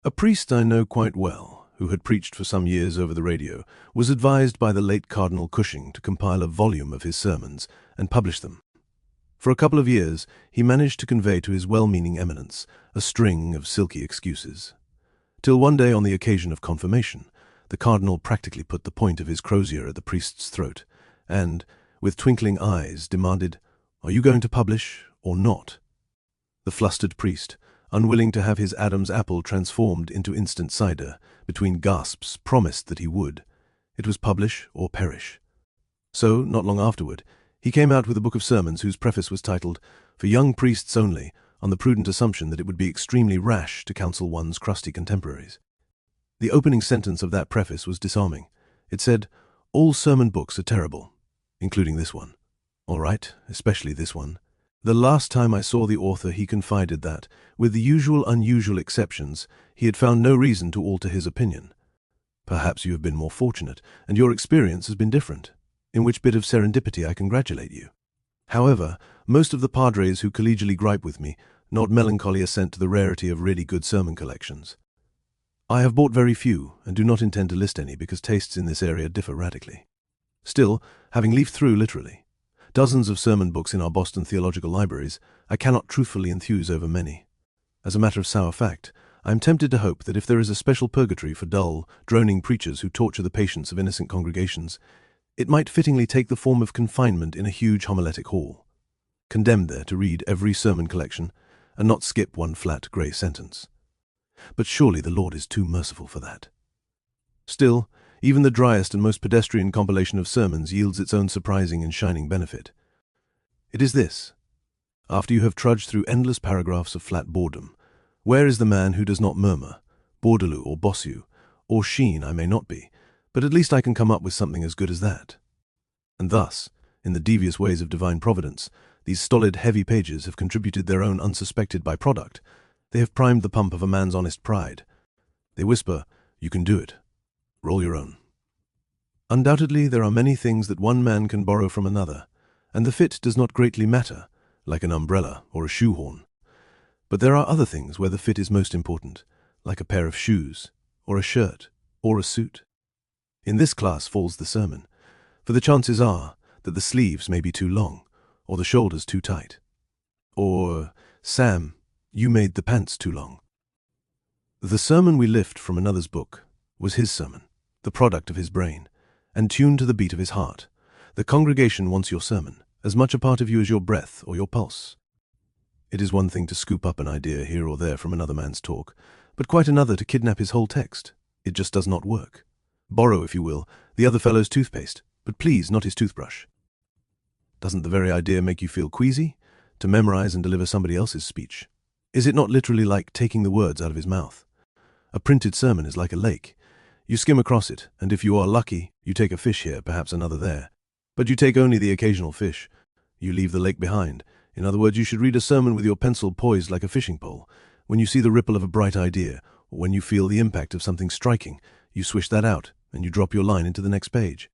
A priest I know quite well, who had preached for some years over the radio, was advised by the late Cardinal Cushing to compile a volume of his sermons and publish them. For a couple of years, he managed to convey to his well-meaning eminence a string of silky excuses. Till one day, on the occasion of confirmation, the cardinal practically put the point of his crozier at the priest's throat and, with twinkling eyes, demanded, "Are you going to publish or not?" The flustered priest, unwilling to have his Adam's apple transformed into instant cider, between gasps promised that he would. It was publish or perish. So, not long afterward, he came out with a book of sermons whose preface was titled, "For Young Priests Only," on the prudent assumption that it would be extremely rash to counsel one's crusty contemporaries. The opening sentence of that preface was disarming. It said, "All sermon books are terrible, including this one. All right, especially this one." The last time I saw the author, he confided that, with the usual unusual exceptions, he had found no reason to alter his opinion. Perhaps you have been more fortunate, and your experience has been different, in which bit of serendipity I congratulate you. However, most of the padres who collegially gripe with me nod melancholy assent to the rarity of really good sermon collections. I have bought very few, and do not intend to list any because tastes in this area differ radically. Still, having leafed through, literally, dozens of sermon books in our Boston theological libraries, I cannot truthfully enthuse over many. As a matter of sour fact, I am tempted to hope that if there is a special purgatory for dull, droning preachers who torture the patience of innocent congregations, it might fittingly take the form of confinement in a huge homiletic hall, condemned there to read every sermon collection and not skip one flat grey sentence. But surely the Lord is too merciful for that. Still, even the driest and most pedestrian compilation of sermons yields its own surprising and shining benefit. It is this: after you have trudged through endless paragraphs of flat boredom, where is the man who does not murmur, Bourdaloue or Bossuet, or Sheen I may not be, but at least I can come up with something as good as that? And thus, in the devious ways of divine providence, these stolid, heavy pages have contributed their own unsuspected byproduct. They have primed the pump of a man's honest pride. They whisper, "You can do it. Roll your own." Undoubtedly, there are many things that one man can borrow from another, and the fit does not greatly matter, like an umbrella or a shoehorn. But there are other things where the fit is most important, like a pair of shoes, or a shirt, or a suit. In this class falls the sermon, for the chances are that the sleeves may be too long, or the shoulders too tight. Or, "Sam, you made the pants too long." The sermon we lift from another's book was his sermon, the product of his brain, and tuned to the beat of his heart. The congregation wants your sermon, as much a part of you as your breath or your pulse. It is one thing to scoop up an idea here or there from another man's talk, but quite another to kidnap his whole text. It just does not work. Borrow, if you will, the other fellow's toothpaste, but please not his toothbrush. Doesn't the very idea make you feel queasy, to memorize and deliver somebody else's speech? Is it not literally like taking the words out of his mouth? A printed sermon is like a lake. You skim across it, and if you are lucky, you take a fish here, perhaps another there. But you take only the occasional fish. You leave the lake behind. In other words, you should read a sermon with your pencil poised like a fishing pole. When you see the ripple of a bright idea, or when you feel the impact of something striking, you swish that out, and you drop your line into the next page.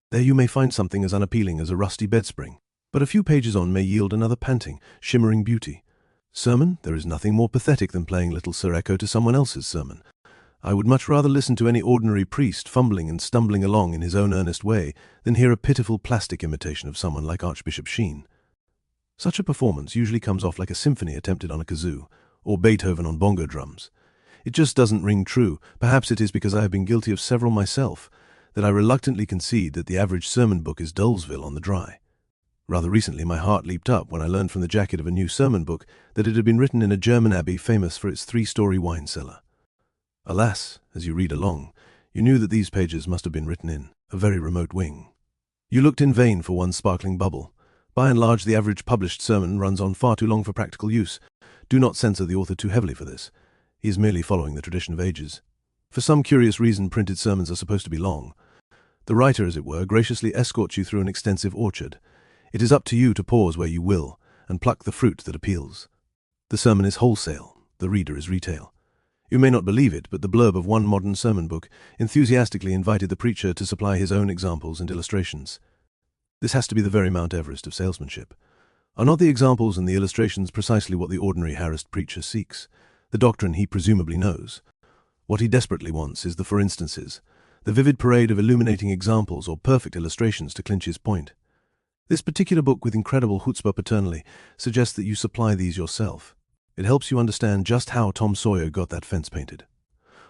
There you may find something as unappealing as a rusty bedspring, but a few pages on may yield another panting, shimmering beauty. Sermon, there is nothing more pathetic than playing Little Sir Echo to someone else's sermon. I would much rather listen to any ordinary priest fumbling and stumbling along in his own earnest way than hear a pitiful plastic imitation of someone like Archbishop Sheen. Such a performance usually comes off like a symphony attempted on a kazoo, or Beethoven on bongo drums. It just doesn't ring true. Perhaps it is because I have been guilty of several myself, that I reluctantly concede that the average sermon book is Dullsville on the dry. Rather recently my heart leaped up when I learned from the jacket of a new sermon book that it had been written in a German abbey famous for its 3-story wine cellar. Alas, as you read along, you knew that these pages must have been written in a very remote wing. You looked in vain for one sparkling bubble. By and large, the average published sermon runs on far too long for practical use. Do not censor the author too heavily for this. He is merely following the tradition of ages. For some curious reason, printed sermons are supposed to be long. The writer, as it were, graciously escorts you through an extensive orchard. It is up to you to pause where you will and pluck the fruit that appeals. The sermon is wholesale, the reader is retail. You may not believe it, but the blurb of one modern sermon book enthusiastically invited the preacher to supply his own examples and illustrations. This has to be the very Mount Everest of salesmanship. Are not the examples and the illustrations precisely what the ordinary harassed preacher seeks, the doctrine he presumably knows? What he desperately wants is the for instances, the vivid parade of illuminating examples or perfect illustrations to clinch his point. This particular book, with incredible chutzpah paternally, suggests that you supply these yourself. It helps you understand just how Tom Sawyer got that fence painted.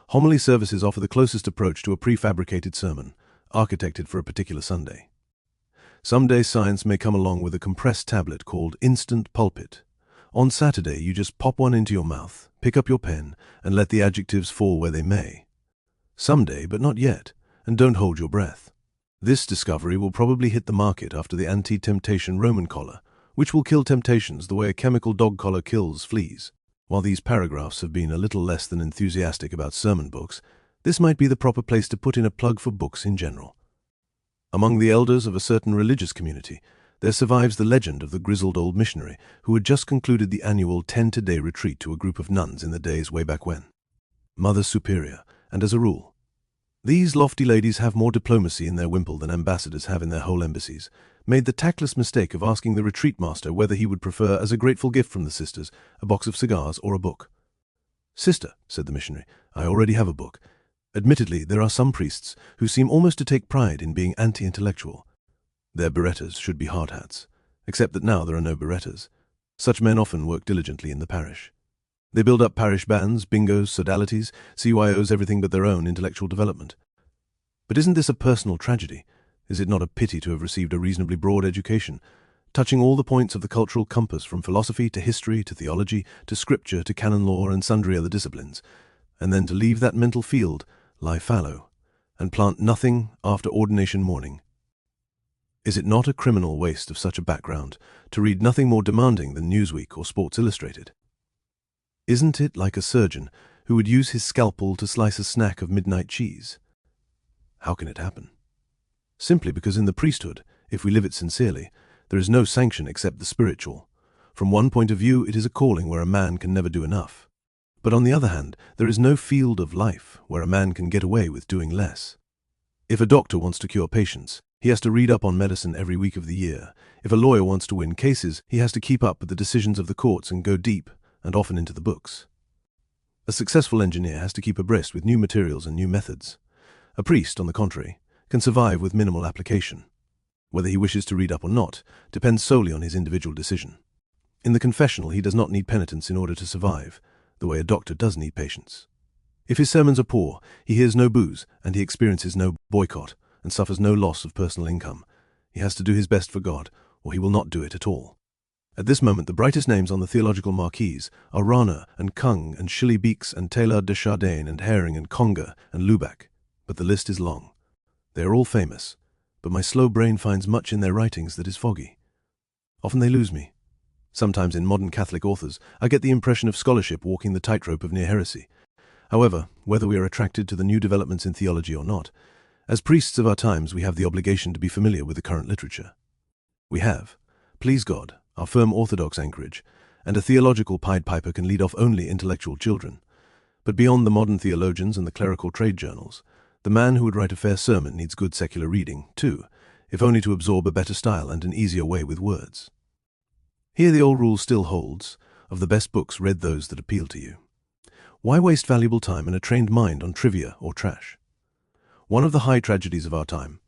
Homily services offer the closest approach to a prefabricated sermon, architected for a particular Sunday. Someday science may come along with a compressed tablet called Instant Pulpit. On Saturday, you just pop one into your mouth, pick up your pen, and let the adjectives fall where they may. Someday, but not yet, and don't hold your breath. This discovery will probably hit the market after the anti-temptation Roman collar, which will kill temptations the way a chemical dog collar kills fleas. While these paragraphs have been a little less than enthusiastic about sermon books, this might be the proper place to put in a plug for books in general. Among the elders of a certain religious community, there survives the legend of the grizzled old missionary who had just concluded the annual 10-day retreat to a group of nuns in the days way back when. Mother Superior, and as a rule, these lofty ladies have more diplomacy in their wimple than ambassadors have in their whole embassies, made the tactless mistake of asking the retreat master whether he would prefer, as a grateful gift from the sisters, a box of cigars or a book. "Sister," said the missionary, "I already have a book. Admittedly, there are some priests who seem almost to take pride in being anti-intellectual. Their berettas should be hard hats, except that now there are no berettas. Such men often work diligently in the parish. They build up parish bands, bingos, sodalities, CYOs, everything but their own intellectual development. But isn't this a personal tragedy? Is it not a pity to have received a reasonably broad education, touching all the points of the cultural compass from philosophy to history to theology to scripture to canon law and sundry other disciplines, and then to leave that mental field, lie fallow, and plant nothing after ordination morning? Is it not a criminal waste of such a background to read nothing more demanding than Newsweek or Sports Illustrated? Isn't it like a surgeon who would use his scalpel to slice a snack of midnight cheese? How can it happen? Simply because in the priesthood, if we live it sincerely, there is no sanction except the spiritual. From one point of view, it is a calling where a man can never do enough. But on the other hand, there is no field of life where a man can get away with doing less. If a doctor wants to cure patients, he has to read up on medicine every week of the year. If a lawyer wants to win cases, he has to keep up with the decisions of the courts and go deep, and often into the books. A successful engineer has to keep abreast with new materials and new methods. A priest, on the contrary, can survive with minimal application. Whether he wishes to read up or not depends solely on his individual decision. In the confessional, he does not need penitence in order to survive, the way a doctor does need patience. If his sermons are poor, he hears no boos, and he experiences no boycott, and suffers no loss of personal income. He has to do his best for God, or he will not do it at all. At this moment, the brightest names on the theological marquees are Rana and Kung and Shilly Beeks and Taylor de Chardin and Herring and Conger and Lubac, but the list is long. They are all famous, but my slow brain finds much in their writings that is foggy. Often they lose me. Sometimes in modern Catholic authors, I get the impression of scholarship walking the tightrope of near heresy. However, whether we are attracted to the new developments in theology or not, as priests of our times we have the obligation to be familiar with the current literature. We have, please God, our firm orthodox anchorage, and a theological Pied Piper can lead off only intellectual children. But beyond the modern theologians and the clerical trade journals, the man who would write a fair sermon needs good secular reading, too, if only to absorb a better style and an easier way with words. Here the old rule still holds: of the best books, read those that appeal to you. Why waste valuable time and a trained mind on trivia or trash? One of the high tragedies of our time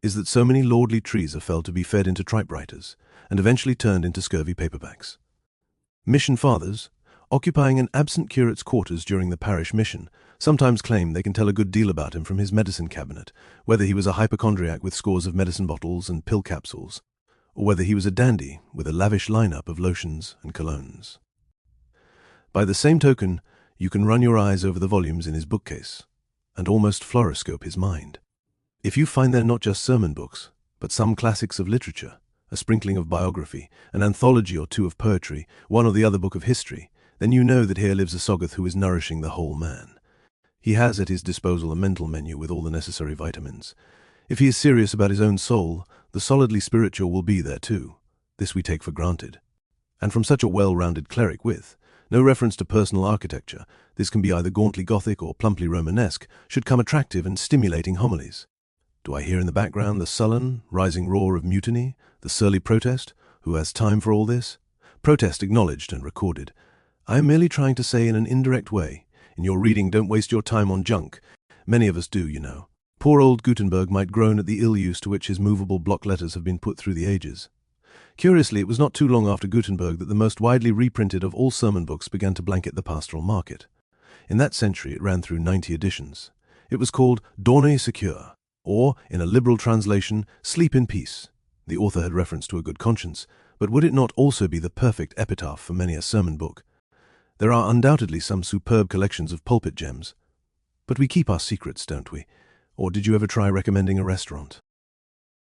is that so many lordly trees are felled to be fed into typewriters and eventually turned into scurvy paperbacks. Mission fathers, occupying an absent curate's quarters during the parish mission, sometimes claim they can tell a good deal about him from his medicine cabinet, whether he was a hypochondriac with scores of medicine bottles and pill capsules, or whether he was a dandy with a lavish lineup of lotions and colognes. By the same token, you can run your eyes over the volumes in his bookcase and almost fluoroscope his mind. If you find they're not just sermon books, but some classics of literature, a sprinkling of biography, an anthology or two of poetry, one or the other book of history, then you know that here lives a Soggoth who is nourishing the whole man. He has at his disposal a mental menu with all the necessary vitamins. If he is serious about his own soul, the solidly spiritual will be there too. This we take for granted. And from such a well-rounded cleric with no reference to personal architecture, this can be either gauntly Gothic or plumply Romanesque, should come attractive and stimulating homilies. Do I hear in the background the sullen, rising roar of mutiny, the surly protest? Who has time for all this? Protest acknowledged and recorded. I am merely trying to say in an indirect way, In your reading, don't waste your time on junk. Many of us do, you know. Poor old Gutenberg might groan at the ill use to which his movable block letters have been put through the ages. Curiously, it was not too long after Gutenberg that the most widely reprinted of all sermon books began to blanket the pastoral market. In that century, it ran through 90 editions. It was called Dormez secure, or, in a liberal translation, Sleep in Peace. The author had reference to a good conscience, but would it not also be the perfect epitaph for many a sermon book? There are undoubtedly some superb collections of pulpit gems. But we keep our secrets, don't we? Or did you ever try recommending a restaurant?